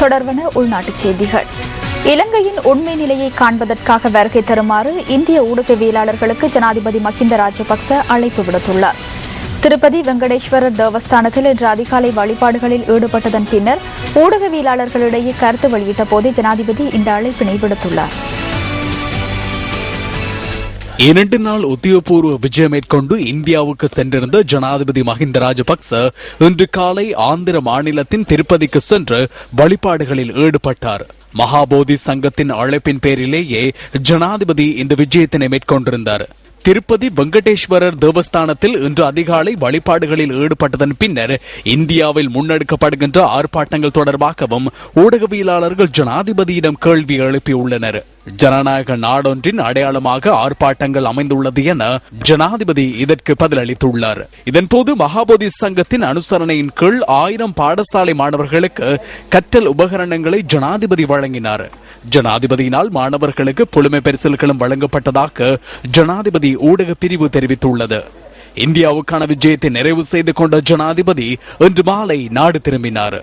தொடர்வன உள்நாட்டுச் செய்திகள். இலங்கையின் உண்மை நிலையை காண்பதற்காக வருகை தருமாறு இந்திய ஊடகவியலாளர்களுக்கு ஜனாதிபதி மஹிந்த ராஜபக்ச அழைப்பு விடுத்துள்ளார். திருப்பதி வெங்கடேஸ்வரர் தேவஸ்தானத்தில் இன்று அதிகாலை வழிபாடுகளில் ஈடுபட்டதன் பின்னர் ஊடகவியலாளர்களிடையே கருத்து வெளியிட்ட போதே ஜனாதிபதி இந்த அழைப்பினை விடுத்துள்ளார். 2 நாள் உத்தியோகபூர்வ விஜயம் மேற்கொண்டு இந்தியாவுக்கு சென்றிருந்த ஜனாதிபதி மஹிந்த ராஜபக்ச இன்று காலை ஆந்திர மாநிலத்தின் திருப்பதிக்கு சென்று வழிபாடுகளில் ஈடுபட்டார். மகாபோதி சங்கத்தின் அழைப்பின் பேரிலேயே ஜனாதிபதி இந்த விஜயத்தினை மேற்கொண்டிருந்தார். திருப்பதி வெங்கடேஸ்வரர் தேவஸ்தானத்தில் இன்று அதிகாலை வழிபாடுகளில் ஈடுபட்டதன் பின்னர் இந்தியாவில் முன்னெடுக்கப்படுகின்ற ஆர்ப்பாட்டங்கள் தொடர்பாகவும் ஊடகவியலாளர்கள் ஜனாதிபதியிடம் கேள்வி எழுப்பியுள்ளனர். ஜனநாயக நாடொன்றின் அடையாளமாக ஆர்ப்பாட்டங்கள் அமைந்துள்ளது என ஜனாதிபதி இதற்கு பதிலளித்துள்ளார். இதன்போது மகாபோதி சங்கத்தின் அனுசரணையின் கீழ் 1000 பாடசாலை மாணவர்களுக்கு கற்றல் உபகரணங்களை ஜனாதிபதி வழங்கினார். ஜனாதிபதியினால் மாணவர்களுக்கு புலமை பரிசில்களும் வழங்கப்பட்டதாக ஜனாதிபதி ஊடக பிரிவு தெரிவித்துள்ளது. இந்தியாவுக்கான விஜயத்தை நிறைவு செய்து கொண்ட ஜனாதிபதி இன்று மாலை நாடு திரும்பினார்.